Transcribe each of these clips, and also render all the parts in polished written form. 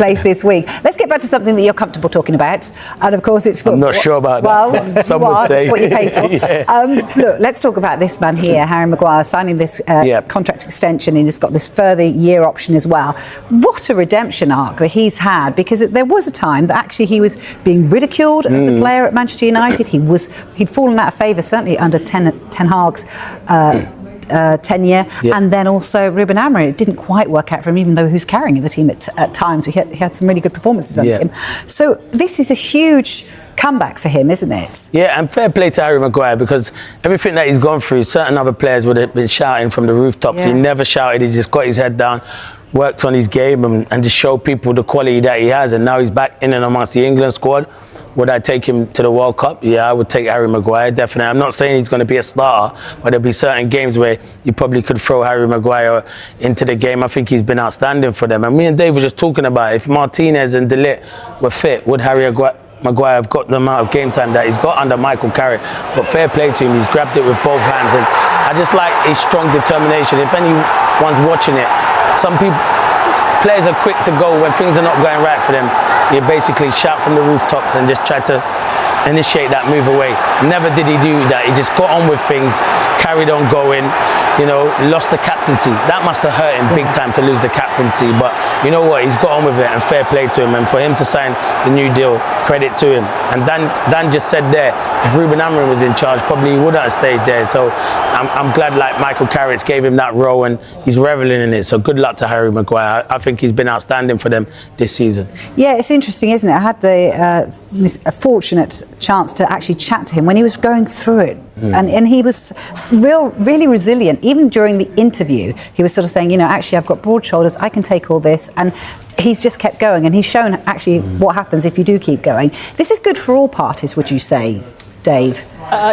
place this week. Let's get back to something that you're comfortable talking about, and of course it's football. I'm not sure about that. Well, Some would say. That's what you paid for. Yeah. Look, let's talk about this man here, Harry Maguire, signing this contract extension, and he's got this further year option as well. What a redemption arc that he's had, because there was a time that actually he was being ridiculed as a player at Manchester United. He'd fallen out of favour, certainly under Ten Hag's tenure, and then also Ruben Amorim. It didn't quite work out for him, even though he was carrying the team at times. He had some really good performances under him. So this is a huge comeback for him, isn't it? Yeah, and fair play to Harry Maguire, because everything that he's gone through, certain other players would have been shouting from the rooftops. He never shouted. He just got his head down, worked on his game, and just showed people the quality that he has. And now he's back in and amongst the England squad. Would I take him to the World Cup? Yeah, I would take Harry Maguire, definitely. I'm not saying he's going to be a starter, but there'll be certain games where you probably could throw Harry Maguire into the game. I think he's been outstanding for them. And me and Dave were just talking about it. If Martinez and De Ligt were fit, would Harry Maguire have got the amount of game time that he's got under Michael Carrick? But fair play to him, he's grabbed it with both hands. And I just like his strong determination. If anyone's watching it, players are quick to go when things are not going right for them. You basically shout from the rooftops and just try to initiate that move away. Never did he do that. He just got on with things, carried on going, lost the captaincy. That must have hurt him big time to lose the captaincy. But you know what? He's got on with it, and fair play to him. And for him to sign the new deal, credit to him. And Dan just said there, if Ruben Amorim was in charge, probably he wouldn't have stayed there. So I'm glad like Michael Carrick gave him that role, and he's reveling in it. So good luck to Harry Maguire. I think he's been outstanding for them this season. Yeah, it's interesting, isn't it? I had a fortunate chance to actually chat to him when he was going through it. And he was really resilient. Even during the interview, he was sort of saying, actually, I've got broad shoulders, I can take all this. And he's just kept going. And he's shown actually what happens if you do keep going. This is good for all parties, would you say, Dave?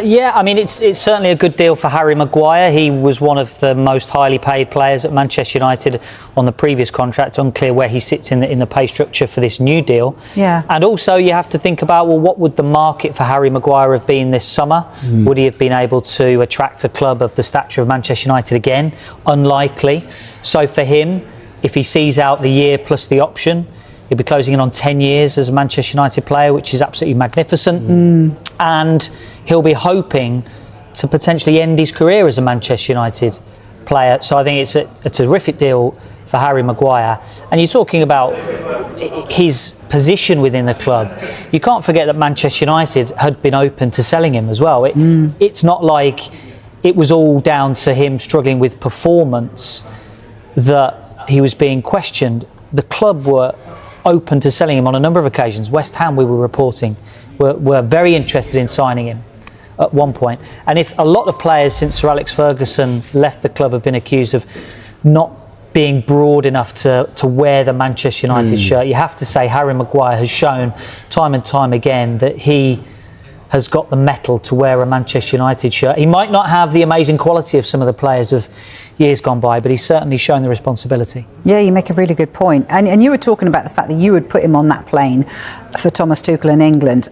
Yeah, I mean, it's certainly a good deal for Harry Maguire. He was one of the most highly paid players at Manchester United on the previous contract. Unclear where he sits in the pay structure for this new deal. Yeah. And also you have to think about, well, what would the market for Harry Maguire have been this summer? Would he have been able to attract a club of the stature of Manchester United again? Unlikely. So for him, if he sees out the year plus the option, he'll be closing in on 10 years as a Manchester United player, which is absolutely magnificent. And he'll be hoping to potentially end his career as a Manchester United player. So I think it's a terrific deal for Harry Maguire. And you're talking about his position within the club. You can't forget that Manchester United had been open to selling him as well. It's not like it was all down to him struggling with performance that he was being questioned. The club were open to selling him on a number of occasions. West Ham, we were reporting, were very interested in signing him at one point. And if a lot of players since Sir Alex Ferguson left the club have been accused of not being broad enough to wear the Manchester United shirt, you have to say Harry Maguire has shown time and time again that he has got the mettle to wear a Manchester United shirt. He might not have the amazing quality of some of the players of years gone by, but he's certainly shown the responsibility. Yeah, you make a really good point. And you were talking about the fact that you would put him on that plane for Thomas Tuchel in England.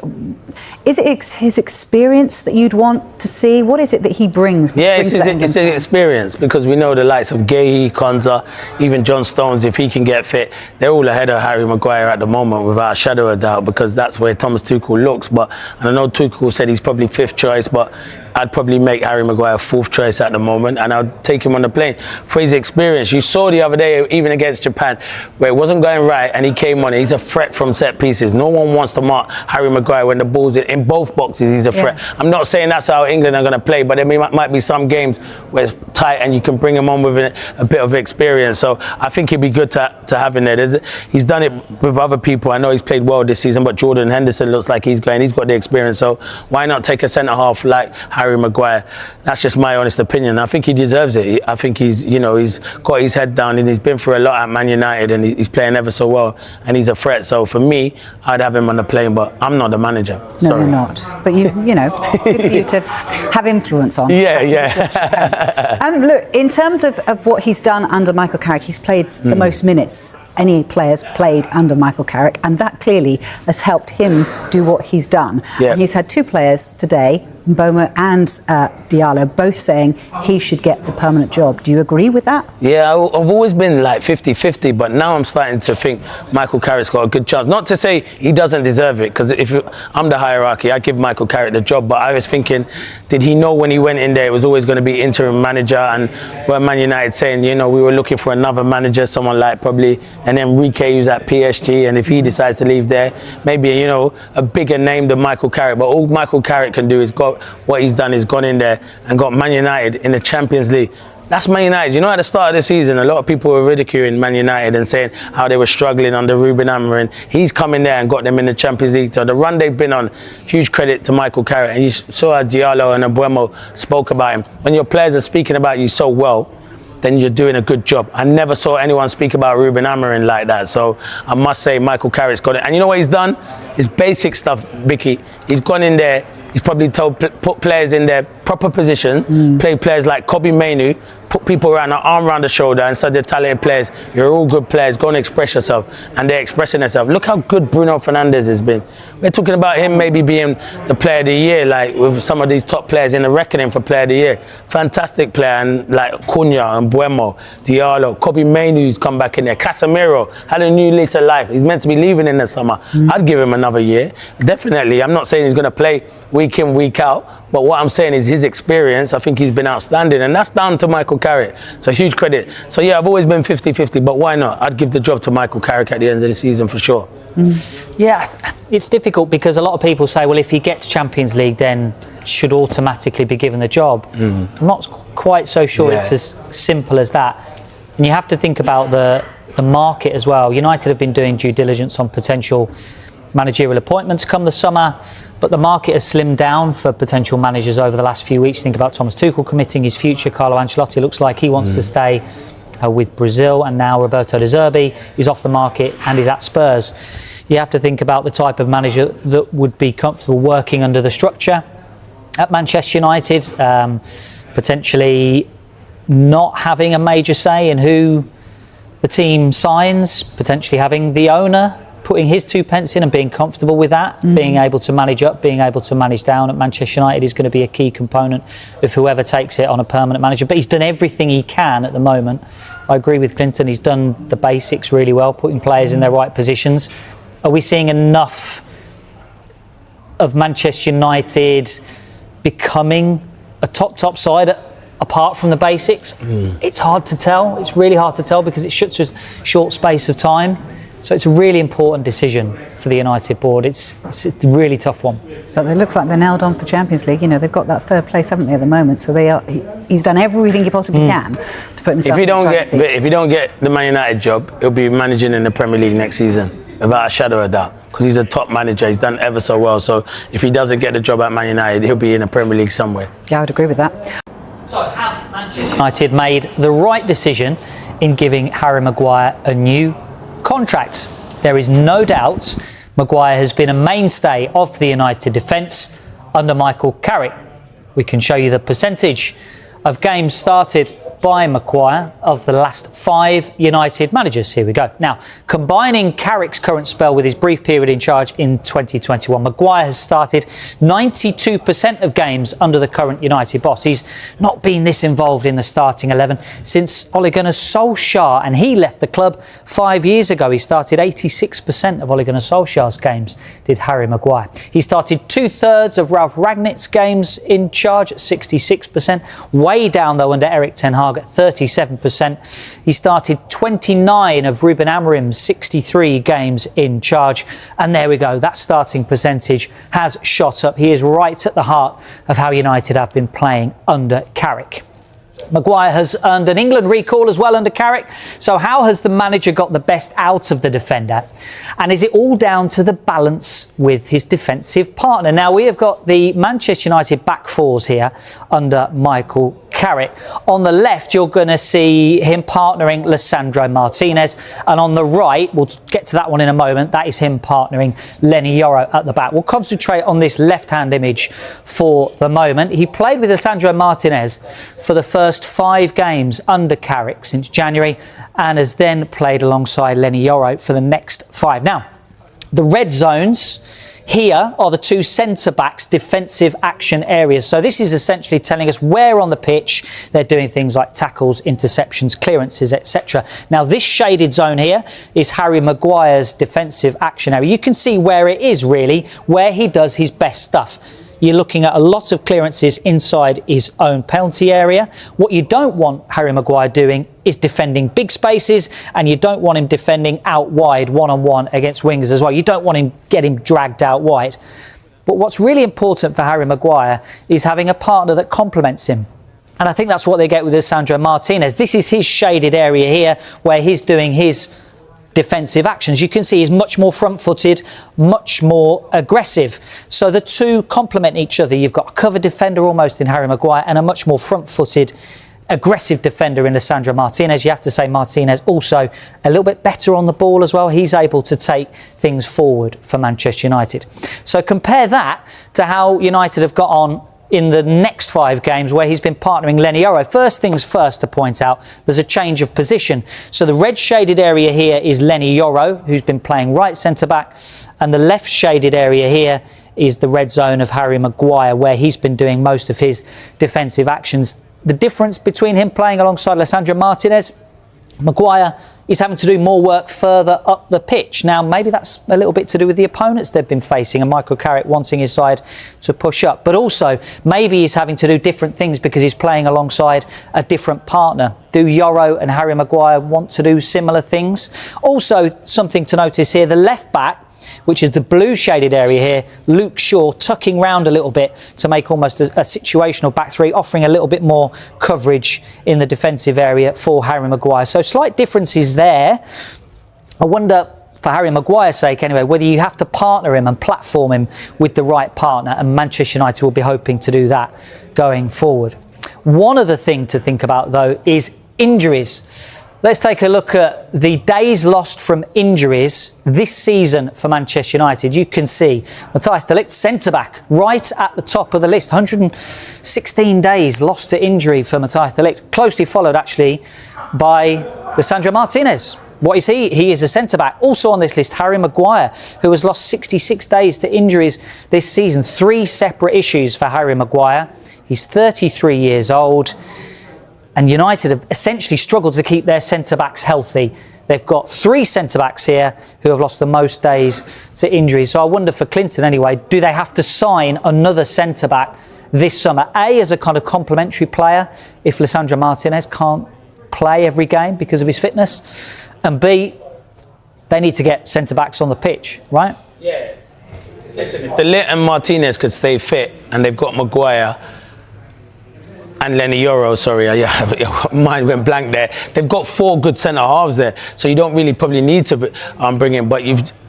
Is it his experience that you'd want to see? What is it that he brings? Yeah, it's his experience, because we know the likes of Gay, Konza, even John Stones, if he can get fit, they're all ahead of Harry Maguire at the moment without a shadow of a doubt, because that's where Thomas Tuchel looks. But and I know Tuchel said he's probably 5th choice, but I'd probably make Harry Maguire 4th choice at the moment, and I'd take him on the plane for his experience. You saw the other day, even against Japan, where it wasn't going right, and he came on. He's a threat from set pieces. No one wants to mark Harry Maguire when the ball's in both boxes. He's a threat. I'm not saying that's how England are going to play, but there might be some games where it's tight and you can bring him on with a bit of experience. So I think it'd be good to have him there. He's done it with other people. I know he's played well this season, but Jordan Henderson looks like he's got the experience. So why not take a centre half like Harry Maguire? That's just my honest opinion. I think he deserves it. I think he's got his head down, and he's been through a lot at Man United, and he's playing ever so well, and he's a threat. So for me, I'd have him on the plane, but I'm not the manager. No, you're not. But it's good for you to have influence on. Yeah. Look, in terms of what he's done under Michael Carrick, he's played the most minutes any players played under Michael Carrick, and that clearly has helped him do what he's done. Yeah. And he's had 2 players today, Mbeumo and Diallo, both saying he should get the permanent job. Do you agree with that? Yeah, I've always been like 50-50, but now I'm starting to think Michael Carrick's got a good chance. Not to say he doesn't deserve it, because if I'm the hierarchy, I give Michael Carrick the job, but I was thinking, did he know when he went in there it was always going to be interim manager? And when Man United saying, you know, we were looking for another manager, someone like probably an Enrique who's at PSG, and if he decides to leave there, maybe, you know, a bigger name than Michael Carrick. But all Michael Carrick can do is got what he's done is gone in there and got Man United in the Champions League. That's Man United. You know, at the start of the season, a lot of people were ridiculing Man United and saying how they were struggling under Ruben Amorim. He's come in there and got them in the Champions League. So the run they've been on, huge credit to Michael Carrick. And you saw how Diallo and Mbeumo spoke about him. When your players are speaking about you so well, then you're doing a good job. I never saw anyone speak about Ruben Amorim like that. So I must say Michael Carrick's got it. And you know what he's done? His basic stuff, Vicky. He's gone in there. He's probably told put players in their proper position, play players like Kobbie Mainoo, put people around, an arm around the shoulder, and said they're talented players. You're all good players. Go and express yourself. And they're expressing themselves. Look how good Bruno Fernandes has been. We're talking about him maybe being the player of the year, like with some of these top players in the reckoning for player of the year. Fantastic player, and like Cunha and Mbeumo, Diallo, Kobbie Mainoo's come back in there. Casemiro had a new lease of life. He's meant to be leaving in the summer. I'd give him another year. Definitely. I'm not saying he's going to play week in, week out. But what I'm saying is his experience, I think he's been outstanding. And that's down to Michael Carrick. So huge credit. So yeah, I've always been 50-50, but why not? I'd give the job to Michael Carrick at the end of the season for sure. Yeah, it's difficult because a lot of people say, well, if he gets Champions League, then should automatically be given the job. I'm not quite so sure it's as simple as that. And you have to think about the market as well. United have been doing due diligence on potential managerial appointments come the summer, but the market has slimmed down for potential managers over the last few weeks. Think about Thomas Tuchel committing his future. Carlo Ancelotti looks like he wants to stay with Brazil, and now Roberto De Zerbi is off the market and is at Spurs. You have to think about the type of manager that would be comfortable working under the structure at Manchester United, potentially not having a major say in who the team signs, potentially having the owner putting his 2 pence in and being comfortable with that, being able to manage up, being able to manage down at Manchester United is going to be a key component of whoever takes it on a permanent manager. But he's done everything he can at the moment. I agree with Clinton. He's done the basics really well, putting players in their right positions. Are we seeing enough of Manchester United becoming a top side apart from the basics? It's hard to tell. It's really hard to tell because it's such a short space of time. So it's a really important decision for the United board. It's a really tough one. But it looks like they're nailed on for Champions League. You know, they've got that third place, haven't they, at the moment? So he's done everything he possibly can to put himself in the driving seat. If he don't get the Man United job, he'll be managing in the Premier League next season, without a shadow of a doubt. Because he's a top manager. He's done ever so well. So if he doesn't get the job at Man United, he'll be in the Premier League somewhere. Yeah, I would agree with that. So have Manchester United made the right decision in giving Harry Maguire a new contract? There is no doubt Maguire has been a mainstay of the United defence under Michael Carrick. We can show you the percentage of games started by Maguire of the last 5 United managers. Here we go. Now, combining Carrick's current spell with his brief period in charge in 2021, Maguire has started 92% of games under the current United boss. He's not been this involved in the starting 11 since Ole Gunnar Solskjaer, and he left the club 5 years ago. He started 86% of Ole Gunnar Solskjaer's games, did Harry Maguire. He started 2/3 of Ralf Rangnick's games in charge at 66%, way down though under Erik ten Hag at 37%. He started 29 of Ruben Amorim's 63 games in charge. And there we go. That starting percentage has shot up. He is right at the heart of how United have been playing under Carrick. Maguire has earned an England recall as well under Carrick. So how has the manager got the best out of the defender? And is it all down to the balance with his defensive partner? Now, we have got the Manchester United back fours here under Michael Carrick. On the left, you're going to see him partnering Lisandro Martinez. And on the right, we'll get to that one in a moment, that is him partnering Leny Yoro at the back. We'll concentrate on this left-hand image for the moment. He played with Lisandro Martinez for the first 5 games under Carrick since January and has then played alongside Leny Yoro for the next 5. Now, The red zones here are the two centre-backs' defensive action areas. So this is essentially telling us where on the pitch they're doing things like tackles, interceptions, clearances, etc. Now this shaded zone here is Harry Maguire's defensive action area. You can see where it is really, where he does his best stuff. You're looking at a lot of clearances inside his own penalty area. What you don't want Harry Maguire doing is defending big spaces, and you don't want him defending out wide one-on-one against wingers as well. You don't want him getting dragged out wide. But what's really important for Harry Maguire is having a partner that complements him. And I think that's what they get with Lisandro Martinez. This is his shaded area here where he's doing his defensive actions. You can see he's much more front-footed, much more aggressive. So the two complement each other. You've got a cover defender almost in Harry Maguire and a much more front-footed, aggressive defender in Lisandro Martinez. You have to say Martinez also a little bit better on the ball as well. He's able to take things forward for Manchester United. So compare that to how United have got on in the next 5 games where he's been partnering Leny Yoro. First things first to point out, there's a change of position. So the red shaded area here is Leny Yoro, who's been playing right centre-back, and the left shaded area here is the red zone of Harry Maguire, where he's been doing most of his defensive actions. The difference between him playing alongside Lisandro Martinez, Maguire is having to do more work further up the pitch. Now, maybe that's a little bit to do with the opponents they've been facing and Michael Carrick wanting his side to push up. But also, maybe he's having to do different things because he's playing alongside a different partner. Do Yoro and Harry Maguire want to do similar things? Also, something to notice here, the left back, which is the blue shaded area here, Luke Shaw tucking round a little bit to make almost a situational back three, offering a little bit more coverage in the defensive area for Harry Maguire. So slight differences there. I wonder, for Harry Maguire's sake anyway, whether you have to partner him and platform him with the right partner, and Manchester United will be hoping to do that going forward. One other thing to think about though is injuries. Let's take a look at the days lost from injuries this season for Manchester United. You can see Matthijs de Ligt, centre-back, right at the top of the list. 116 days lost to injury for Matthijs de Ligt. Closely followed, actually, by Lisandro Martinez. What is he? He is a centre-back. Also on this list, Harry Maguire, who has lost 66 days to injuries this season. 3 separate issues for Harry Maguire. He's 33 years old. And United have essentially struggled to keep their centre-backs healthy. They've got 3 centre-backs here who have lost the most days to injury. So I wonder for Clinton anyway, do they have to sign another centre-back this summer? A, as a kind of complementary player, if Lisandro Martinez can't play every game because of his fitness. And B, they need to get centre-backs on the pitch, right? Yeah. Listen, if De Ligt and Martinez could stay fit and they've got Maguire and Leny Yoro, sorry, mine went blank there. They've got 4 good centre halves there, so you don't really probably need to bring in. But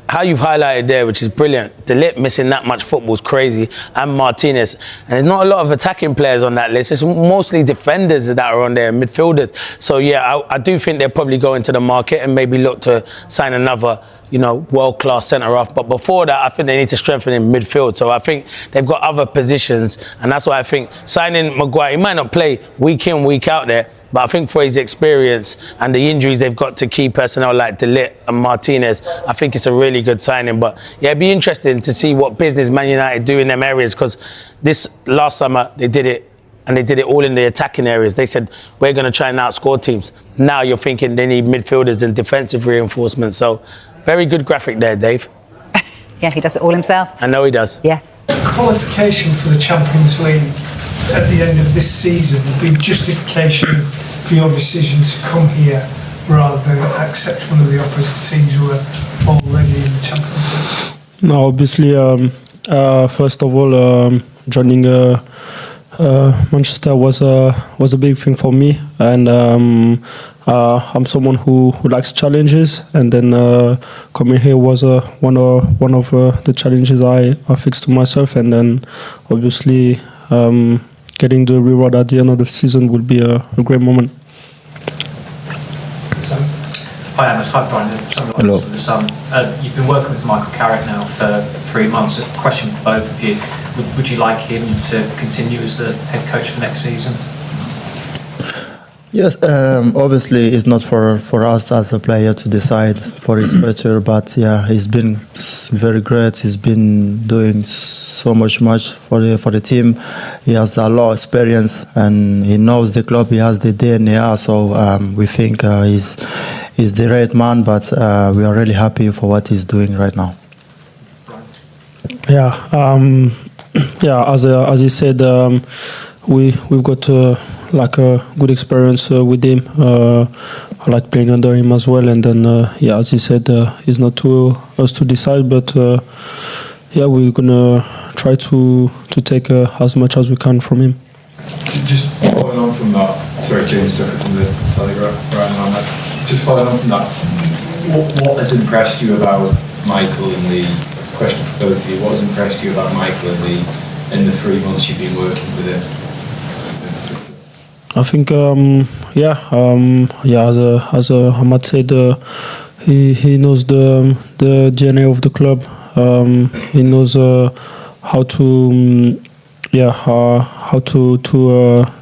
how you've highlighted there, which is brilliant. De Ligt missing that much football is crazy, and Martinez. And there's not a lot of attacking players on that list. It's mostly defenders that are on there, midfielders. So yeah, I do think they'll probably go into the market and maybe look to sign another, world-class centre-half. But before that, I think they need to strengthen in midfield. So I think they've got other positions, and that's why I think signing Maguire, he might not play week in, week out there, but I think for his experience and the injuries they've got to key personnel like De Ligt and Martinez, I think it's a really good signing. But yeah, it'd be interesting to see what business Man United do in them areas, because this last summer they did it, and they did it all in the attacking areas. They said, we're going to try and outscore teams. Now you're thinking they need midfielders and defensive reinforcements. So very good graphic there, Dave. Yeah, he does it all himself. I know he does. Yeah. Qualification for the Champions League at the end of this season would be justification for your decision to come here rather than accept one of the opposite teams who are already in the Champions League? No, obviously, first of all, joining Manchester was a big thing for me, and I'm someone who likes challenges, and then coming here was one of the challenges I fixed to myself, and then obviously getting the reward at the end of the season will be a great moment. Hi Amos, hi Brian. Hello. From the Sun. You've been working with Michael Carrick now for 3 months. A question for both of you: Would you like him to continue as the head coach for next season? Yes, obviously it's not for us as a player to decide for his future, but yeah, he's been very great. He's been doing so much for the team. He has a lot of experience and he knows the club. He has the DNA, so we think he's the right man. But we are really happy for what he's doing right now. Yeah, yeah. As he said, we've got like a good experience with him. I like playing under him as well. And then yeah, as he said, it's not to us to decide, but yeah, we're gonna try to take as much as we can from him. Just following on from that, sorry, James Duffy from the Telegraph, Brian, just following on from that, what has impressed you about Michael and Lee? Question for both of you. What has impressed you about Michael and Lee in the 3 months you've been working with him? I think, yeah, as Ahmad said, he knows the DNA of the club. He knows how to, how to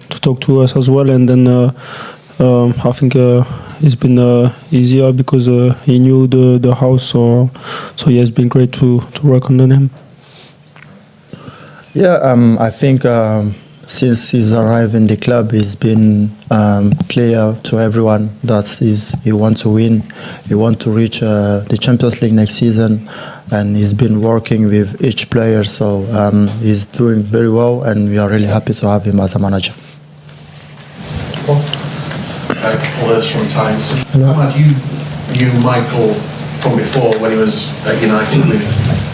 talk to us as well. And then I think it's been easier because he knew the house. So yeah, it's been great to work under him. Yeah, I think since he's arrived in the club, he's been clear to everyone that he wants to win. He wants to reach the Champions League next season, and he's been working with each player. So he's doing very well, and we are really happy to have him as a manager. Players from Times. Ahmad, you knew Michael from before when he was at United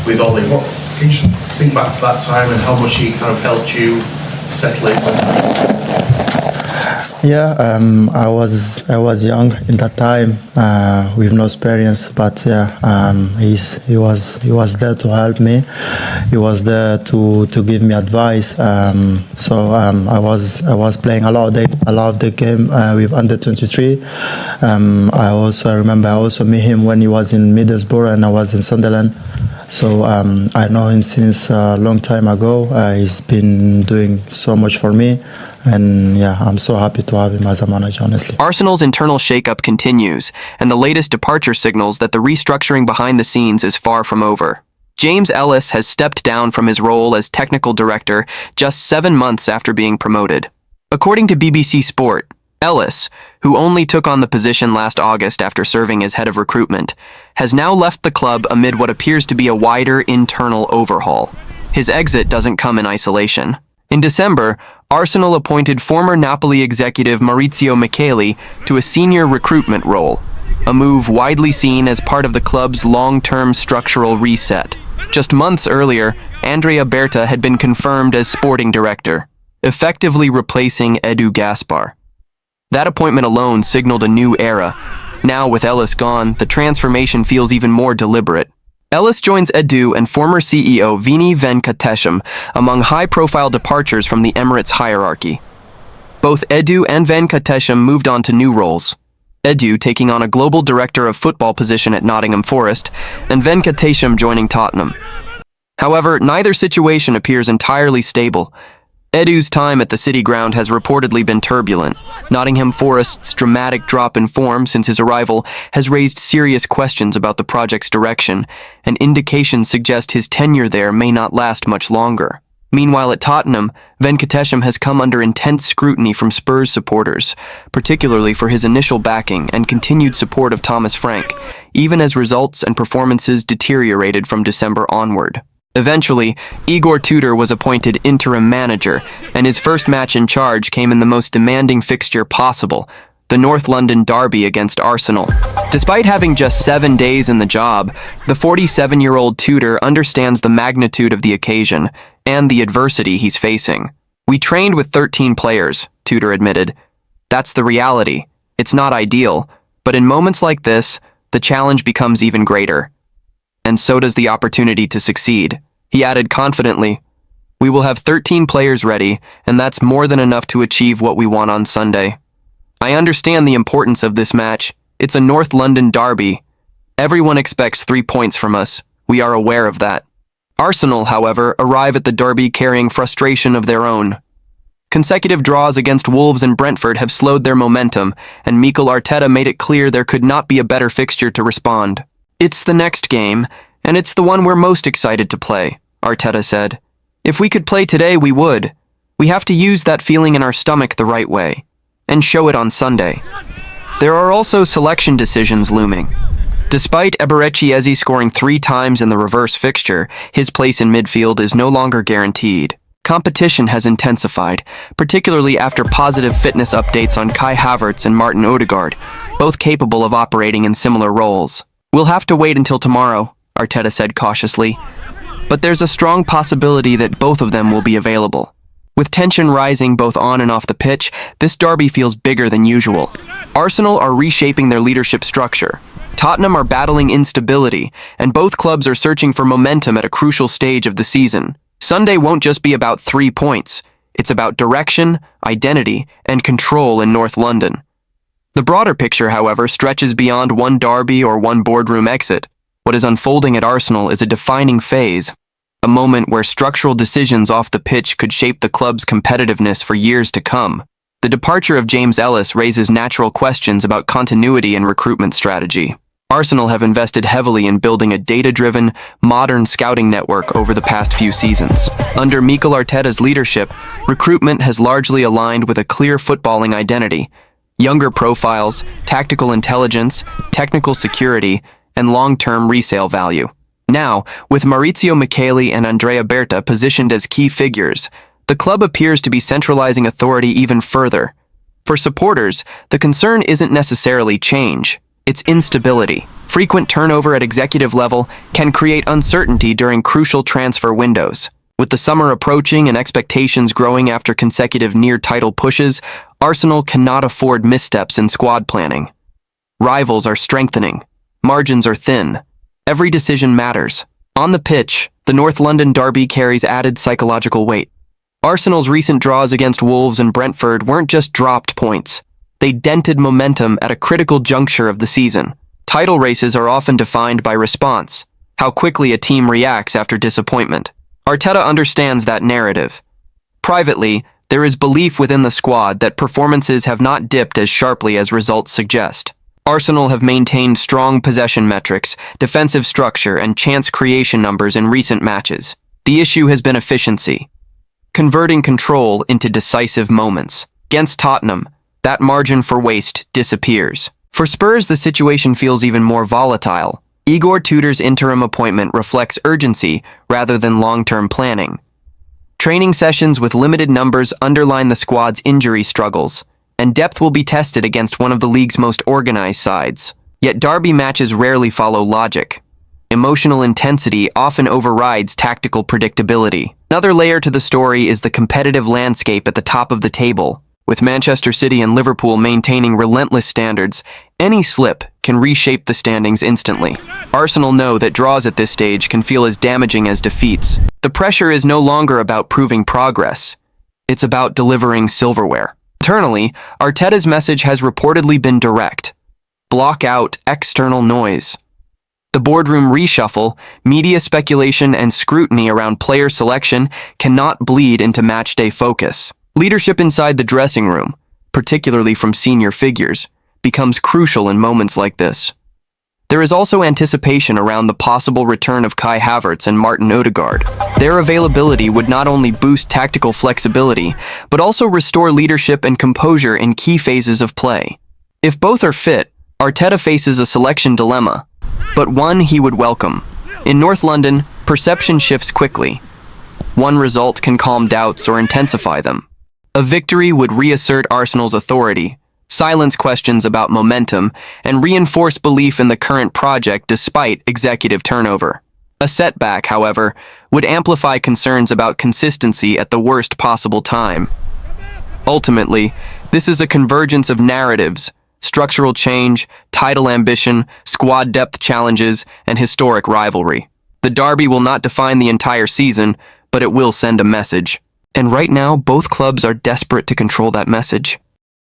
with Ollie. What can you think back to that time and how much he kind of helped you settle in? Yeah, I was young in that time with no experience, but yeah, he was there to help me. He was there to give me advice. So I was playing a lot of the game with under 23. I remember I also met him when he was in Middlesbrough and I was in Sunderland. So I know him since a long time ago. He's been doing so much for me, and yeah, I'm so happy to have him as a manager, honestly. Arsenal's internal shakeup continues, and the latest departure signals that the restructuring behind the scenes is far from over. James Ellis has stepped down from his role as technical director just 7 months after being promoted. According to BBC Sport, Ellis, who only took on the position last August after serving as head of recruitment, has now left the club amid what appears to be a wider internal overhaul. His exit doesn't come in isolation. In December, Arsenal appointed former Napoli executive Maurizio Micheli to a senior recruitment role, a move widely seen as part of the club's long-term structural reset. Just months earlier, Andrea Berta had been confirmed as sporting director, effectively replacing Edu Gaspar. That appointment alone signaled a new era. Now, with Ellis gone, the transformation feels even more deliberate. Ellis joins Edu and former CEO Vini Venkatesham among high-profile departures from the Emirates hierarchy. Both Edu and Venkatesham moved on to new roles. Edu taking on a global director of football position at Nottingham Forest, and Venkatesham joining Tottenham. However, neither situation appears entirely stable. Edu's time at the City Ground has reportedly been turbulent. Nottingham Forest's dramatic drop in form since his arrival has raised serious questions about the project's direction, and indications suggest his tenure there may not last much longer. Meanwhile, at Tottenham, Venkatesham has come under intense scrutiny from Spurs supporters, particularly for his initial backing and continued support of Thomas Frank, even as results and performances deteriorated from December onward. Eventually, Igor Tudor was appointed interim manager, and his first match in charge came in the most demanding fixture possible, the North London derby against Arsenal. Despite having just 7 days in the job, the 47-year-old Tudor understands the magnitude of the occasion and the adversity he's facing. "We trained with 13 players," Tudor admitted. "That's the reality. It's not ideal, but in moments like this, the challenge becomes even greater. And so does the opportunity to succeed." He added confidently, "We will have 13 players ready, and that's more than enough to achieve what we want on Sunday. I understand the importance of this match. It's a North London derby. Everyone expects 3 points from us. We are aware of that." Arsenal, however, arrive at the derby carrying frustration of their own. Consecutive draws against Wolves and Brentford have slowed their momentum, and Mikel Arteta made it clear there could not be a better fixture to respond. "It's the next game, and it's the one we're most excited to play," Arteta said. "If we could play today, we would. We have to use that feeling in our stomach the right way, and show it on Sunday." There are also selection decisions looming. Despite Eberechi Eze scoring 3 times in the reverse fixture, his place in midfield is no longer guaranteed. Competition has intensified, particularly after positive fitness updates on Kai Havertz and Martin Odegaard, both capable of operating in similar roles. "We'll have to wait until tomorrow," Arteta said cautiously. "But there's a strong possibility that both of them will be available." With tension rising both on and off the pitch, this derby feels bigger than usual. Arsenal are reshaping their leadership structure. Tottenham are battling instability, and both clubs are searching for momentum at a crucial stage of the season. Sunday won't just be about 3 points. It's about direction, identity, and control in North London. The broader picture, however, stretches beyond one derby or one boardroom exit. What is unfolding at Arsenal is a defining phase, a moment where structural decisions off the pitch could shape the club's competitiveness for years to come. The departure of James Ellis raises natural questions about continuity and recruitment strategy. Arsenal have invested heavily in building a data-driven, modern scouting network over the past few seasons. Under Mikel Arteta's leadership, recruitment has largely aligned with a clear footballing identity: younger profiles, tactical intelligence, technical security, and long-term resale value. Now, with Maurizio Michele and Andrea Berta positioned as key figures, the club appears to be centralizing authority even further. For supporters, the concern isn't necessarily change. It's instability. Frequent turnover at executive level can create uncertainty during crucial transfer windows. With the summer approaching and expectations growing after consecutive near-title pushes, Arsenal cannot afford missteps in squad planning. Rivals are strengthening. Margins are thin. Every decision matters. On the pitch, the North London derby carries added psychological weight. Arsenal's recent draws against Wolves and Brentford weren't just dropped points. They dented momentum at a critical juncture of the season. Title races are often defined by response, how quickly a team reacts after disappointment. Arteta understands that narrative. Privately, there is belief within the squad that performances have not dipped as sharply as results suggest. Arsenal have maintained strong possession metrics, defensive structure, and chance creation numbers in recent matches. The issue has been efficiency, converting control into decisive moments. Against Tottenham, that margin for waste disappears. For Spurs, the situation feels even more volatile. Igor Tudor's interim appointment reflects urgency rather than long-term planning. Training sessions with limited numbers underline the squad's injury struggles, and depth will be tested against one of the league's most organized sides. Yet derby matches rarely follow logic. Emotional intensity often overrides tactical predictability. Another layer to the story is the competitive landscape at the top of the table. With Manchester City and Liverpool maintaining relentless standards, any slip can reshape the standings instantly. Arsenal know that draws at this stage can feel as damaging as defeats. The pressure is no longer about proving progress. It's about delivering silverware. Internally, Arteta's message has reportedly been direct: block out external noise. The boardroom reshuffle, media speculation, and scrutiny around player selection cannot bleed into matchday focus. Leadership inside the dressing room, particularly from senior figures, becomes crucial in moments like this. There is also anticipation around the possible return of Kai Havertz and Martin Odegaard. Their availability would not only boost tactical flexibility, but also restore leadership and composure in key phases of play. If both are fit, Arteta faces a selection dilemma, but one he would welcome. In North London, perception shifts quickly. One result can calm doubts or intensify them. A victory would reassert Arsenal's authority, silence questions about momentum, and reinforce belief in the current project despite executive turnover. A setback, however, would amplify concerns about consistency at the worst possible time. Ultimately, this is a convergence of narratives: structural change, title ambition, squad depth challenges, and historic rivalry. The derby will not define the entire season, but it will send a message. And right now, both clubs are desperate to control that message.